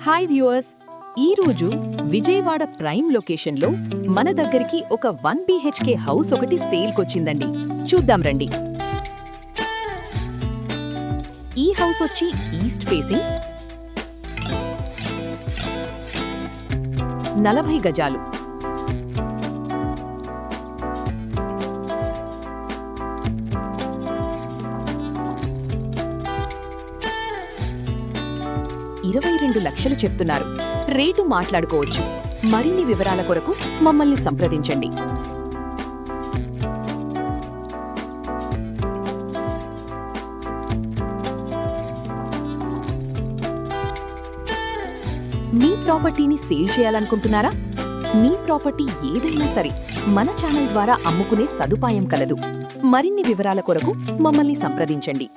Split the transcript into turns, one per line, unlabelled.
Hi viewers, ఈరోజు Vijayawada prime లొకేషన్లో మన దగ్గరికి ఒక 1 BHK హౌస్ ఒకటి సేల్కొచ్చిందండి. చూద్దాం రండి. ఈ హౌస్ వచ్చి ఈస్ట్ ఫేసింగ్, 40 గజాలు. $22 లక్షలు చెప్తున్నారు. రేటు మాట్లాడుకోవచ్చు. మరిన్ని వివరాల కొరకు మమ్మల్ని సంప్రదించండి. మీ ప్రాపర్టీని సేల్ చేయాలనుకుంటున్నారా? మీ ప్రాపర్టీ ఏదైనా సరే మన ఛానల్ ద్వారా అమ్ముకునే సదుపాయం కలదు. మరిన్ని వివరాల కొరకు మమ్మల్ని సంప్రదించండి.